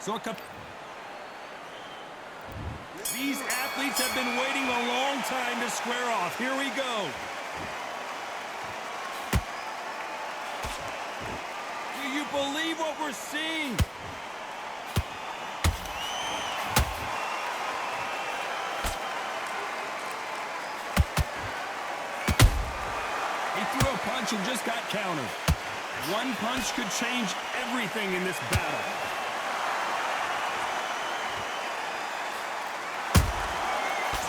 So these athletes have been waiting a long time to square off. Here we go. Do you believe what we're seeing? He threw a punch and just got countered. One punch could change everything in this battle.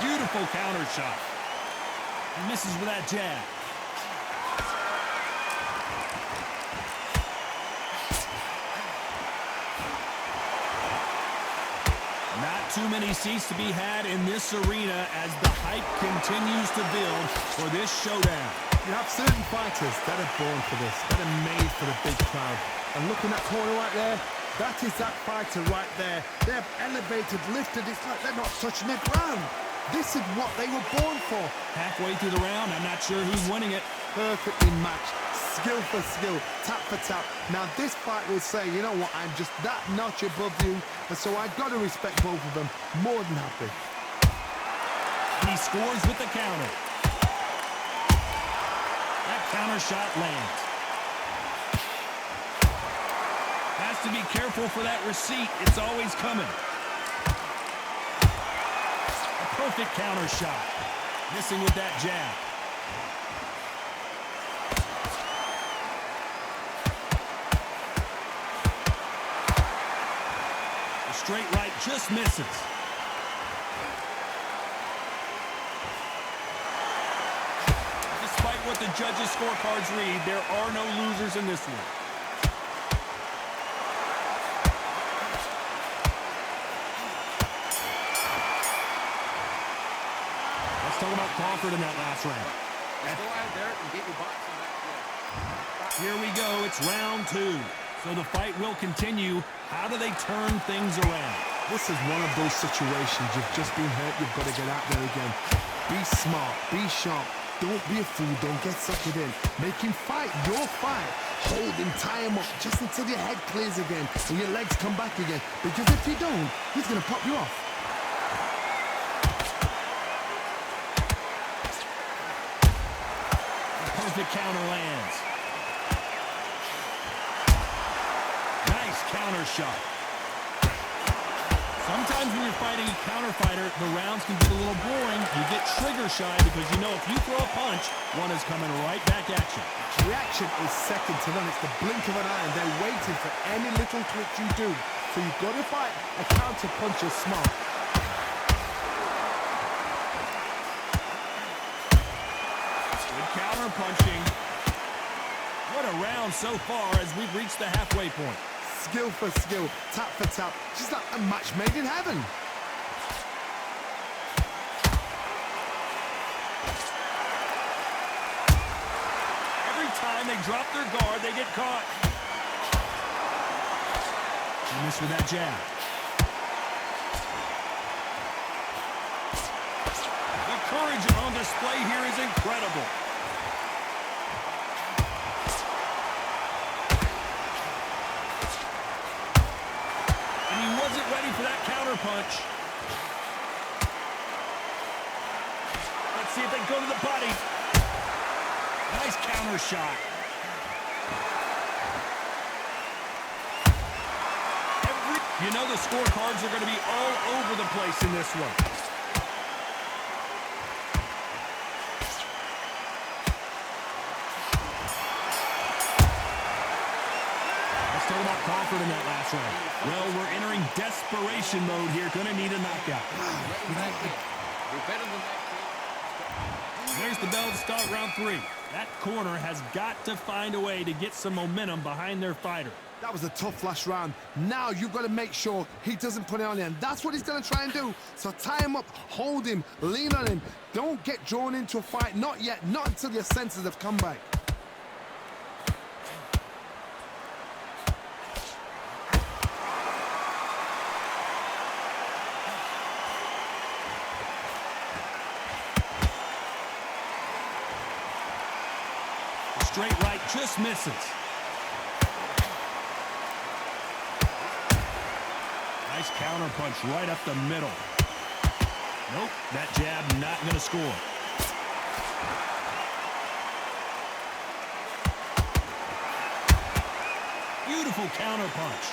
Beautiful counter shot. He misses with that jab. Not too many seats to be had in this arena as the hype continues to build for this showdown. You have certain fighters that are born for this, that are made for the big crowd. And look in that corner right there, that is that fighter right there. They're elevated, lifted, it's like they're not touching the ground. This is what they were born for. Halfway through the round, I'm not sure who's winning it. Perfectly matched, skill for skill, tap for tap. Now this fight will say, you know what, I'm just that notch above you, and so I got to respect both of them. More than happy. He scores with the counter. That counter shot lands. Has to be careful for that receipt. It's always coming. A perfect counter shot. Missing with that jab. The straight right just misses. Despite what the judges' scorecards read, there are no losers in this one. Let's talk about Crawford in that last round. Just go out there and get your boxing back. Here we go. It's round 2. So the fight will continue. How do they turn things around? This is one of those situations. You've just been hurt. You've got to get out there again. Be smart. Be sharp. Don't be a fool. Don't get suckered in. Make him fight your fight. Hold him, tie him up just until your head clears again and your legs come back again. Because if you don't, he's going to pop you off. Perfect counter lands. Nice counter shot. Sometimes when you're fighting a counter fighter, the rounds can get a little boring. You get trigger shy because you know if you throw a punch, one is coming right back at you. Reaction is second to none. It's the blink of an eye, and they're waiting for any little twitch you do. So you've got to fight a counter puncher smart. Good counter punching. What a round so far as we've reached the halfway point. Skill for skill, tap for tap, just like a match made in heaven. Every time they drop their guard, they get caught. He missed with that jab. The courage on display here is incredible. Wasn't ready for that counter punch. Let's see if they go to the body. Nice counter shot. You know the scorecards are going to be all over the place in this one. Let's talk about Crawford in that last round. Well, we're entering desperation mode here. Gonna need a knockout. There's the bell to start round 3. That corner has got to find a way to get some momentum behind their fighter. That was a tough last round. Now you've got to make sure he doesn't put it on you, and that's what he's going to try and do. So tie him up, hold him, lean on him. Don't get drawn into a fight. Not yet. Not until your senses have come back. Straight right just misses. Nice counter punch right up the middle. Nope, that jab not going to score. Beautiful counter punch.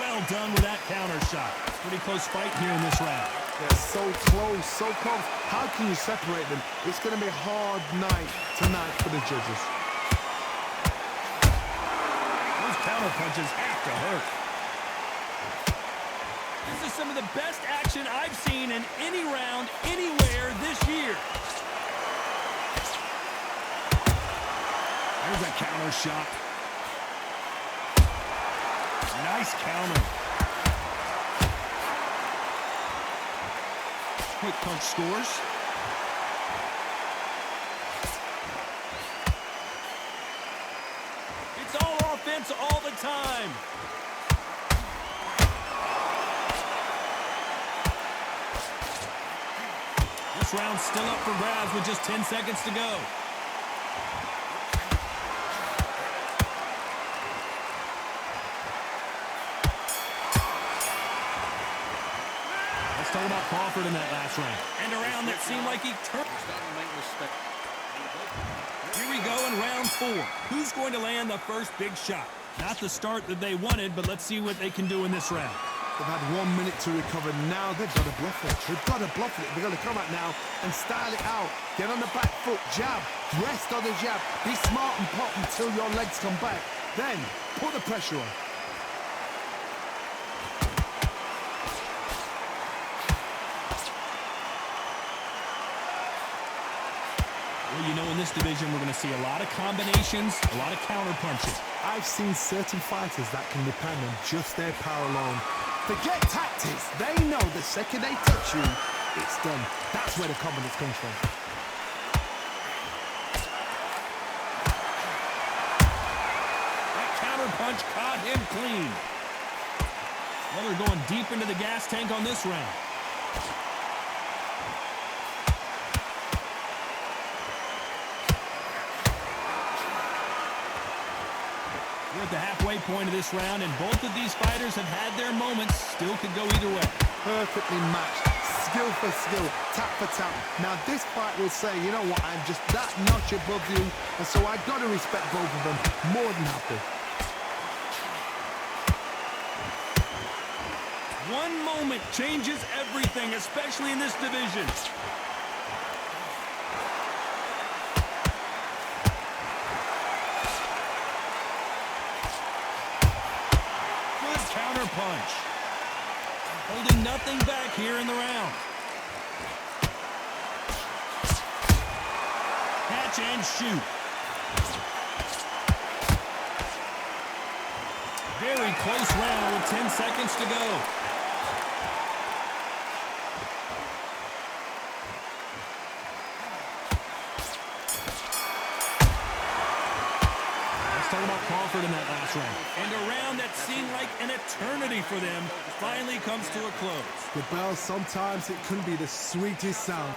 Well done with that counter shot. Pretty close fight here in this round. They're so close, so close. How can you separate them? It's going to be a hard night tonight for the judges. Those counter punches have to hurt. This is some of the best action I've seen in any round, anywhere this year. There's a counter shot. Nice counter. Quick punch scores. It's all offense all the time. This round's still up for grabs with just 10 seconds to go. Let's talk about Crawford in that last round. And a round that seemed like he turned. Here we go in round 4. Who's going to land the first big shot? Not the start that they wanted, but let's see what they can do in this round. They've had 1 minute to recover. Now they've got to bluff it. They've got to bluff it. They've got to come out now and style it out. Get on the back foot, jab, rest on the jab. Be smart and pop until your legs come back. Then put the pressure on. Well, you know, in this division, we're going to see a lot of combinations, a lot of counter punches. I've seen certain fighters that can depend on just their power alone. Forget tactics. They know the second they touch you, it's done. That's where the confidence comes from. That counter punch caught him clean. Well, they're going deep into the gas tank on this round. We're at the halfway point of this round, and both of these fighters have had their moments. Still could go either way. Perfectly matched. Skill for skill, tap for tap. Now this fight will say, you know what, I'm just that notch above you, and so I got to respect both of them. More than happy. One moment changes everything, especially in this division. Good counter punch. Holding nothing back here in the round. Catch and shoot. Very close round with 10 seconds to go. Talk about Crawford in that last round. And a round that seemed like an eternity for them finally comes to a close. The bell, sometimes it can be the sweetest sound.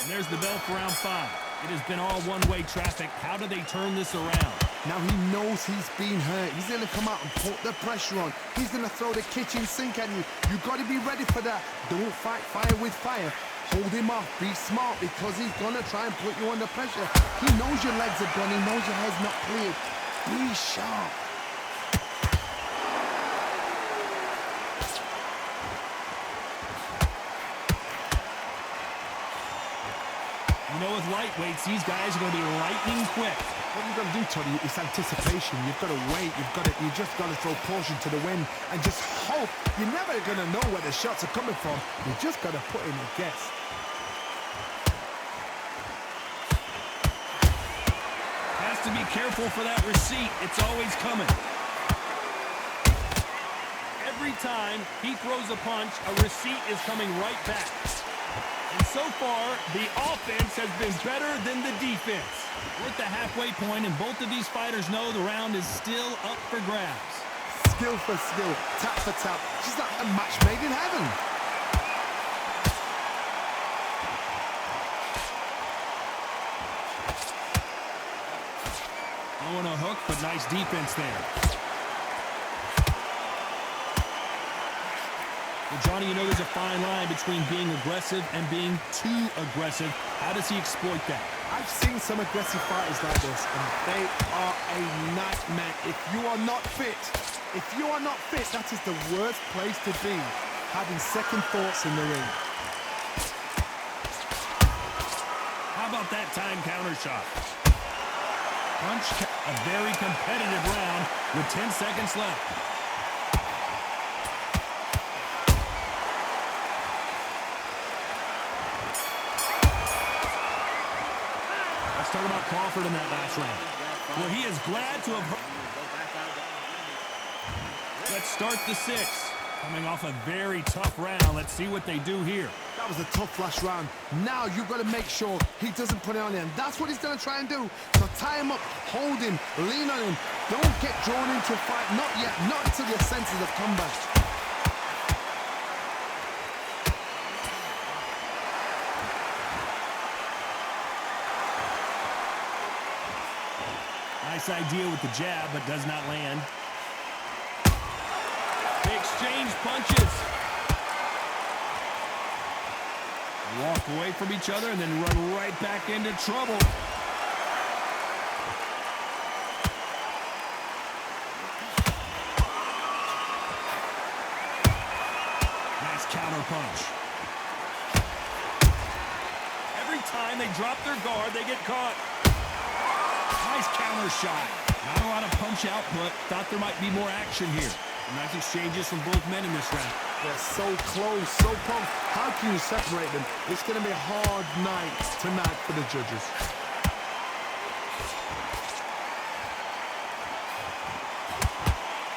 And there's the bell for round 5. It has been all one-way traffic. How do they turn this around? Now he knows he's been hurt. He's going to come out and put the pressure on. He's going to throw the kitchen sink at you. You've got to be ready for that. Don't fight fire with fire. Hold him off. Be smart, because he's going to try and put you under pressure. He knows your legs are gone. He knows your head's not cleared. Be sharp. You know, with lightweights, these guys are going to be lightning quick. What you've got to do, Toddy, is anticipation. You've got to wait. You just got to throw caution to the wind and just hope. You're never going to know where the shots are coming from. You just got to put in a guess. Has to be careful for that receipt. It's always coming. Every time he throws a punch, a receipt is coming right back. And so far, the offense has been better than the defense. We're at the halfway point, and both of these fighters know the round is still up for grabs. Skill for skill, tap for tap. She's like a match made in heaven. Throwing a hook, but nice defense there. Well, Johnny, you know there's a fine line between being aggressive and being too aggressive. How does he exploit that? I've seen some aggressive fighters like this, and they are a nightmare. If you are not fit, that is the worst place to be, having second thoughts in the ring. How about that time counter shot? Punch, a very competitive round with 10 seconds left. Let's talk about Crawford in that last round. Well, he is glad to have... Let's start the sixth. Coming off a very tough round. Let's see what they do here. That was a tough last round. Now you've got to make sure he doesn't put it on him. That's what he's going to try and do. So tie him up, hold him, lean on him. Don't get drawn into a fight. Not yet. Not until your senses have come back. Nice idea with the jab, but does not land. They exchange punches. Walk away from each other and then run right back into trouble. Nice counter punch. Every time they drop their guard, they get caught. Nice counter shot. Not a lot of punch output. Thought there might be more action here. Nice exchanges from both men in this round. They're so close, so close. How can you separate them? It's going to be a hard night tonight for the judges.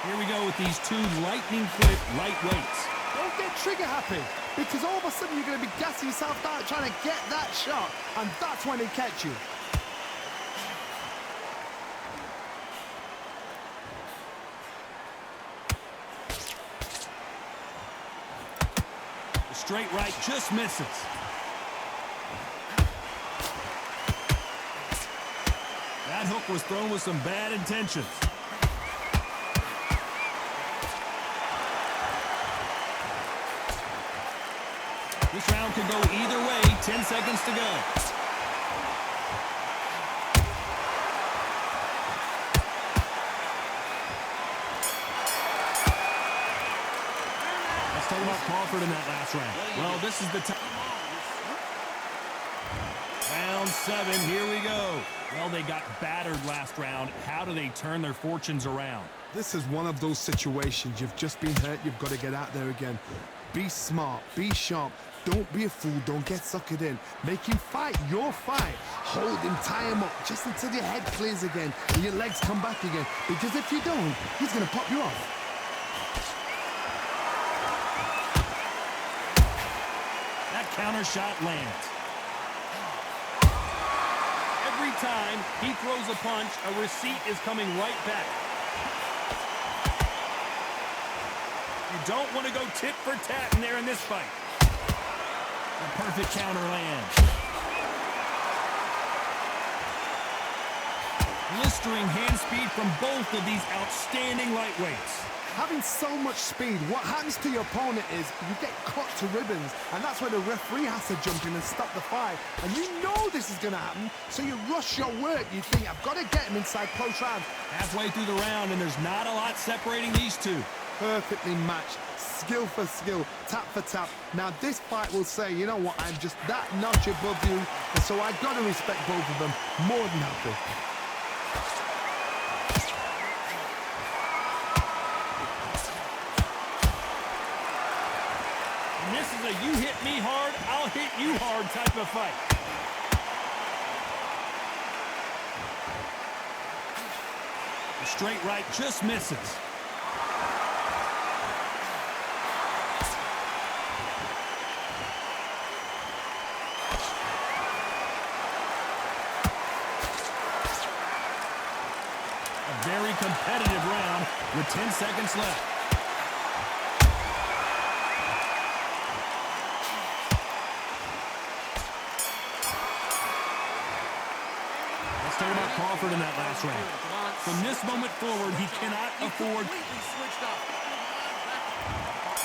Here we go with these two lightning-quick lightweights. Don't get trigger happy, because all of a sudden you're going to be gassing yourself out trying to get that shot, and that's when they catch you. Straight right just misses. That hook was thrown with some bad intentions. This round could go either way. 10 seconds to go. Let's talk about Crawford in that last round. Well, this is the time. Round 7, here we go. Well, they got battered last round. How do they turn their fortunes around? This is one of those situations. You've just been hurt. You've got to get out there again. Be smart. Be sharp. Don't be a fool. Don't get suckered in. Make him fight your fight. Hold him, tie him up, just until your head clears again and your legs come back again. Because if you don't, he's going to pop you off. That counter shot lands. Every time he throws a punch, a receipt is coming right back. You don't want to go tit for tat in there in this fight. A perfect counter lands. Blistering hand speed from both of these outstanding lightweights. Having so much speed, what happens to your opponent is you get cut to ribbons, and that's where the referee has to jump in and stop the fight. And you know this is going to happen, so you rush your work. You think, I've got to get him inside close round. Halfway through the round, and there's not a lot separating these two. Perfectly matched, skill for skill, tap for tap. Now this fight will say, you know what, I'm just that notch above you, and so I've got to respect both of them more than happy. And this is a you hit me hard, I'll hit you hard type of fight. The straight right just misses. A very competitive round with 10 seconds left. talk about Crawford in that last round. From this moment forward, he cannot afford. Completely switched up.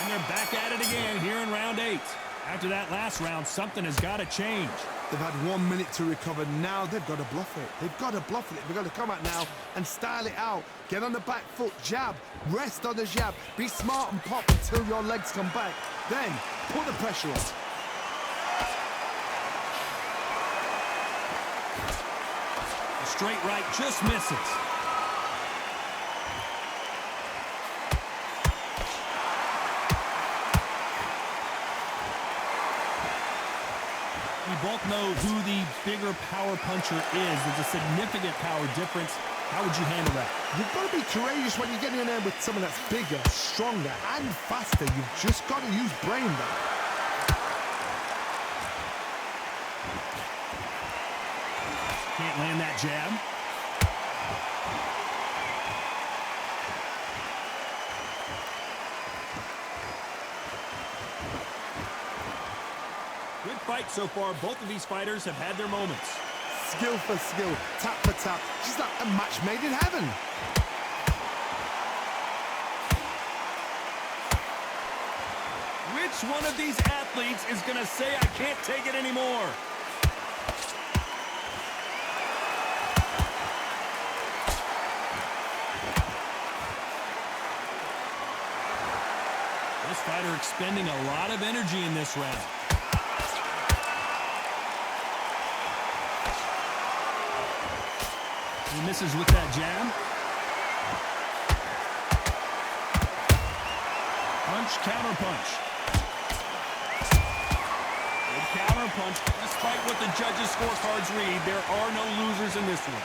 And they're back at it again here in round 8. After that last round, something has got to change. They've had 1 minute to recover. Now they've got to bluff it. They've got to bluff it. They've got to come out now and style it out. Get on the back foot, jab, rest on the jab. Be smart and pop until your legs come back. Then put the pressure on. The straight right just misses. We both know who the bigger power puncher is. There's a significant power difference. How would you handle that? You've got to be courageous when you get in there with someone that's bigger, stronger, and faster. You've just got to use brain there. Can't land that jab. Good fight so far. Both of these fighters have had their moments. Skill for skill, tap for tap. She's like a match made in heaven. Which one of these athletes is going to say, I can't take it anymore? This fighter expending a lot of energy in this round. He misses with that jab. Punch, counter punch. Good counter punch. Despite what the judges' scorecards read, there are no losers in this one.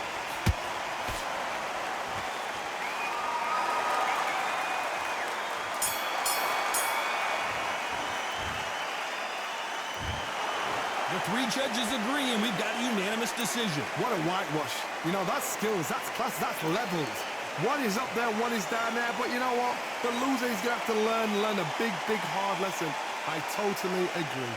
The 3 judges agree, and we've got a unanimous decision. What a whitewash. You know, that's skills, that's class, that's levels. One is up there, one is down there, but you know what? The loser is going to have to learn a big, big, hard lesson. I totally agree.